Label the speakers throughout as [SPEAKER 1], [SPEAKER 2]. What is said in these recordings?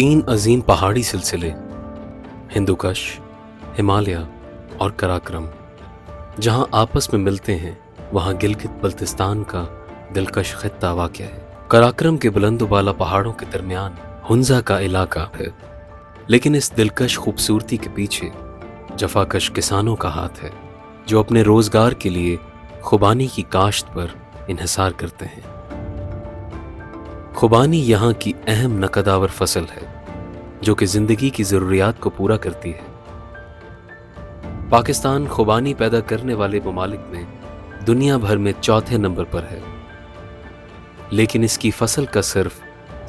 [SPEAKER 1] तीन अजीम पहाड़ी सिलसिले हिंदुकश, हिमालय और कराक्रम जहां आपस में मिलते हैं, वहां गिलगित बल्तिस्तान का दिलकश खित्ता वाक़या है। कराक्रम के बुलंदोबाला पहाड़ों के दरमियान हुंजा का इलाका है, लेकिन इस दिलकश खूबसूरती के पीछे जफाकश किसानों का हाथ है, जो अपने रोजगार के लिए खुबानी की काश्त पर इन्हिसार करते हैं। खुबानी यहाँ की अहम नकदावर फसल है, जो कि जिंदगी की ज़रूरियात को पूरा करती है। पाकिस्तान खुबानी पैदा करने वाले ममालिक में दुनिया भर में चौथे नंबर पर है, लेकिन इसकी फसल का सिर्फ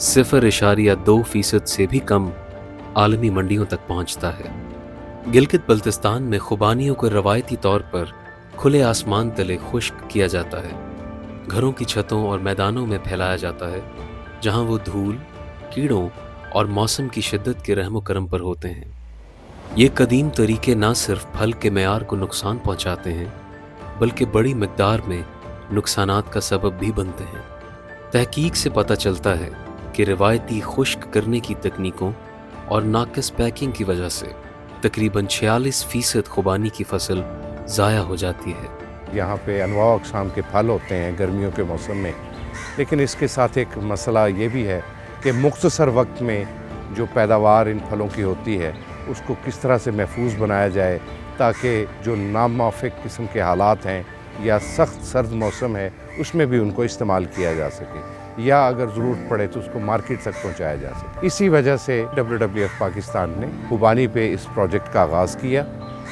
[SPEAKER 1] 0.2% से भी कम आलमी मंडियों तक पहुंचता है। गिलगित बल्तिस्तान में खुबानियों को रवायती तौर पर खुले आसमान तले खुश्क किया जाता है, घरों की छतों और मैदानों में फैलाया जाता है, जहां वो धूल, कीड़ों और मौसम की शिद्दत के रहमो करम पर होते हैं। ये कदीम तरीके न सिर्फ फल के मेयार को नुकसान पहुंचाते हैं, बल्कि बड़ी मिकदार में नुकसानात का सबब भी बनते हैं। तहकीक से पता चलता है कि रिवायती खुश्क करने की तकनीकों और नाकिस पैकिंग की वजह से तकरीबन 46% खुबानी की फसल ज़ाया हो जाती है।
[SPEAKER 2] यहाँ पे अनवाع अक़साम के फल होते हैं गर्मियों के मौसम में, लेकिन इसके साथ एक मसला ये भी है कि मुख्तसर वक्त में जो पैदावार इन फलों की होती है उसको किस तरह से महफूज बनाया जाए, ताकि जो नामुवाफ़िक किस्म के हालात हैं या सख्त सर्द मौसम है उसमें भी उनको इस्तेमाल किया जा सके, या अगर ज़रूरत पड़े तो उसको मार्केट तक पहुँचाया जा सके। इसी वजह से WWF पाकिस्तान ने खुबानी पे इस प्रोजेक्ट का आगाज़ किया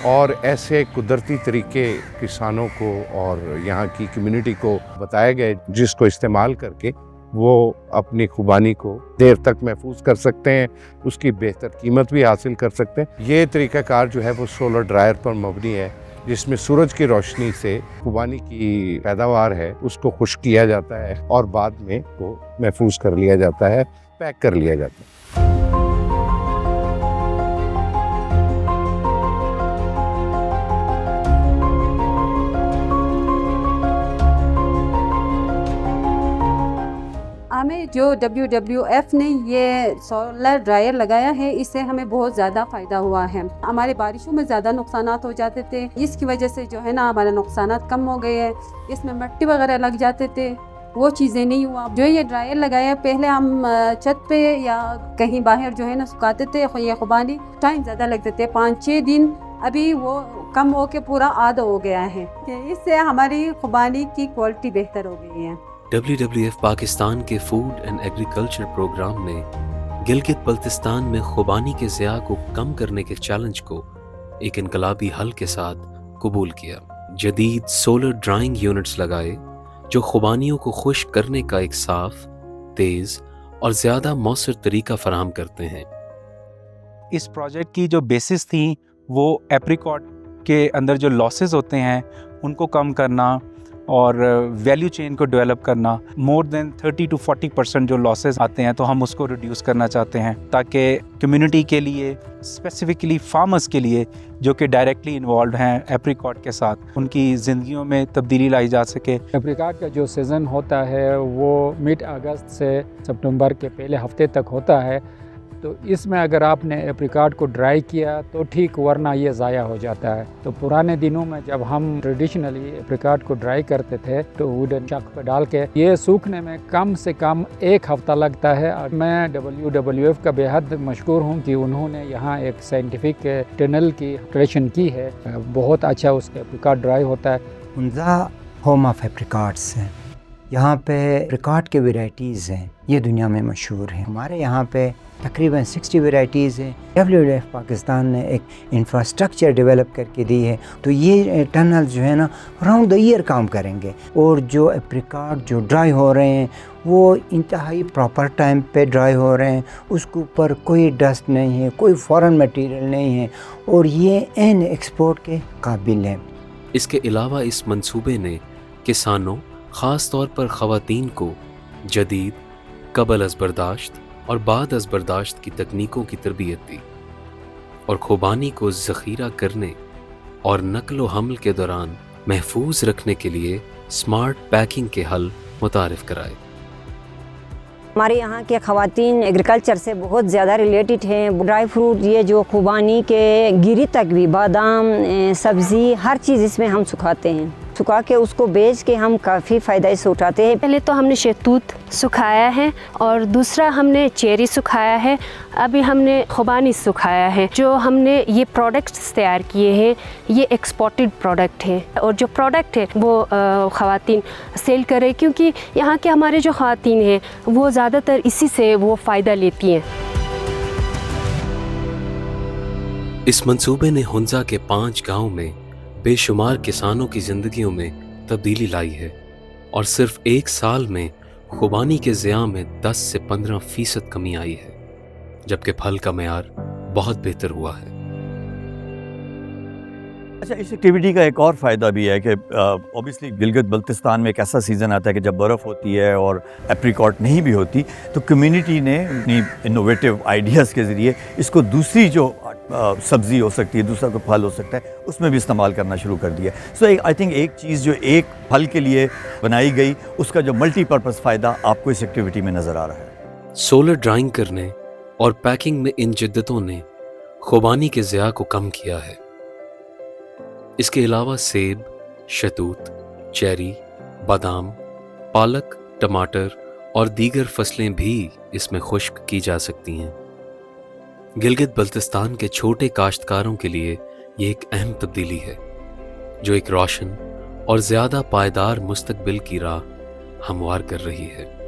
[SPEAKER 2] और ऐसे कुदरती तरीके किसानों को और यहाँ की कम्युनिटी को बताए गए, जिसको इस्तेमाल करके वो अपनी खुबानी को देर तक महफूज कर सकते हैं, उसकी बेहतर कीमत भी हासिल कर सकते हैं। ये तरीक़ाकार जो है वो सोलर ड्रायर पर मबनी है, जिसमें सूरज की रोशनी से खुबानी की पैदावार है उसको खुश्क किया जाता है और बाद में वो महफूज कर लिया जाता है, पैक कर लिया जाता है।
[SPEAKER 3] हमें जो WWF ने ये सोलर ड्रायर लगाया है, इससे हमें बहुत ज़्यादा फ़ायदा हुआ है। हमारे बारिशों में ज़्यादा नुकसानात हो जाते थे, इसकी वजह से जो है ना हमारे नुकसानात कम हो गए हैं। इसमें मिट्टी वगैरह लग जाते थे, वो चीज़ें नहीं हुआ। जो ये ड्रायर लगाया, पहले हम छत पे या कहीं बाहर जो है ना सुखाते थे ये खुबानी, टाइम ज़्यादा लगते थे, 5-6 दिन। अभी वो कम हो के पूरा आधा हो गया है। इससे हमारी खुबानी की क्वालिटी बेहतर हो गई है।
[SPEAKER 1] WWF पाकिस्तान के फूड एंड एग्रीकल्चर प्रोग्राम ने गिलगित बल्तिस्तान में खुबानी के ज़िया को कम करने के चैलेंज को एक इनकलाबी हल के साथ कबूल किया। जदीद सोलर ड्राइंग यूनिट्स लगाए, जो खुबानियों को खुश्क करने का एक साफ, तेज़ और ज़्यादा मौसर तरीका फराहम करते हैं।
[SPEAKER 4] इस प्रोजेक्ट की जो बेसिस थी वो एप्रिकॉट के अंदर जो लॉसेस होते हैं उनको कम करना और वैल्यू चेन को डेवलप करना। मोर देन 30 to 40% जो लॉसेस आते हैं तो हम उसको रिड्यूस करना चाहते हैं, ताकि कम्युनिटी के लिए, स्पेसिफिकली फार्मर्स के लिए जो कि डायरेक्टली इन्वॉल्व हैं एप्रिकॉट के साथ, उनकी ज़िंदगियों में तब्दीली लाई जा सके।
[SPEAKER 5] एप्रिकॉट का जो सीज़न होता है वो मिड अगस्त से सितंबर के पहले हफ्ते तक होता है। तो इसमें अगर आपने एप्रिकॉट को ड्राई किया तो ठीक, वरना ये ज़ाया हो जाता है। तो पुराने दिनों में जब हम ट्रेडिशनली एप्रिकॉट को ड्राई करते थे तो वुडन चक पर डाल के ये सूखने में कम से कम 1 हफ्ता लगता है। मैं WWF का बेहद मशहूर हूँ कि उन्होंने यहाँ एक साइंटिफिक टनल की क्रिएशन की है, बहुत अच्छा उसका एप्रिकॉट ड्राई होता है।
[SPEAKER 6] हुंजा होम ऑफ एप्रिकॉट्स है। यहाँ पे एप्रिकॉट के वेराइटीज़ हैं, ये दुनिया में मशहूर हैं। हमारे यहाँ पे तकरीबन 60 वेराइटीज़ हैं। WWF पाकिस्तान ने एक इंफ्रास्ट्रक्चर डेवलप करके दी है, तो ये टनल जो है ना राउंड द ईयर काम करेंगे, और जो एप्रिकॉट जो ड्राई हो रहे हैं वो इंतहाई प्रॉपर टाइम पे ड्राई हो रहे हैं, उसके ऊपर कोई डस्ट नहीं है, कोई फॉरेन मटेरियल नहीं है, और ये एन एक्सपोर्ट के काबिल है।
[SPEAKER 1] इसके अलावा इस मंसूबे ने किसानों, ख़ास तौर पर ख़वातीन को जदीद, कबल अज़ बर्दाश्त और बाद अज़ बर्दाश्त की तकनीकों की तरबियत दी, और खुबानी को ज़ख़ीरा करने और नक़्ल व हमल के दौरान महफूज रखने के लिए स्मार्ट पैकिंग के हल मुतारिफ़ कराए।
[SPEAKER 7] हमारे यहाँ के ख़वातीन एग्रीकल्चर से बहुत ज़्यादा रिलेटेड हैं। ड्राई फ्रूट ये जो खुबानी के गिरी तक भी बादाम सब्ज़ी हर चीज़ इसमें हम सुखाते हैं। सुखा के उसको बेच के हम काफ़ी फ़ायदा इससे उठाते हैं।
[SPEAKER 8] पहले तो हमने शहतूत सुखाया है और दूसरा हमने चेरी सुखाया है, अभी हमने खुबानी सुखाया है। जो हमने ये प्रोडक्ट्स तैयार किए हैं ये एक्सपोर्टेड प्रोडक्ट हैं और जो प्रोडक्ट है वो ख़वातीन सेल कर रहे हैं, क्योंकि यहाँ के हमारे जो ख़वातीन हैं वो ज़्यादातर इसी से वो फ़ायदा लेती हैं।
[SPEAKER 1] इस मंसूबे ने हुंजा के 5 गांव में बेशुमार किसानों की जिंदगियों में तब्दीली लाई है और सिर्फ 1 साल में खुबानी के ज़िया में 10 से 15% कमी आई है, जबकि फल का मेयार बहुत बेहतर हुआ है।
[SPEAKER 9] अच्छा, इस एक्टिविटी का एक और फ़ायदा भी है कि ऑब्वियसली गिलगित बल्तिस्तान में एक ऐसा सीज़न आता है कि जब बर्फ़ होती है और एप्रिकॉट नहीं भी होती, तो कम्युनिटी ने अपनी इनोवेटिव आइडियाज़ के ज़रिए इसको दूसरी जो सब्ज़ी हो सकती है, दूसरा कोई फल हो सकता है, उसमें भी इस्तेमाल करना शुरू कर दिया। सो आई थिंक एक चीज़ जो एक फल के लिए बनाई गई, उसका जो मल्टीपर्पज़ फ़ायदा आपको इस एक्टिविटी में नज़र आ रहा है।
[SPEAKER 1] सोलर ड्राइंग करने और पैकिंग में इन जिद्दतों ने खुबानी के ज़िया को कम किया है। इसके अलावा सेब, शहतूत, चेरी, बादाम, पालक, टमाटर और दीगर फसलें भी इसमें खुश्क की जा सकती हैं। गिलगित बल्तिस्तान के छोटे काश्तकारों के लिए ये एक अहम तब्दीली है, जो एक रोशन और ज़्यादा पायदार मुस्तकबिल की राह हमवार कर रही है।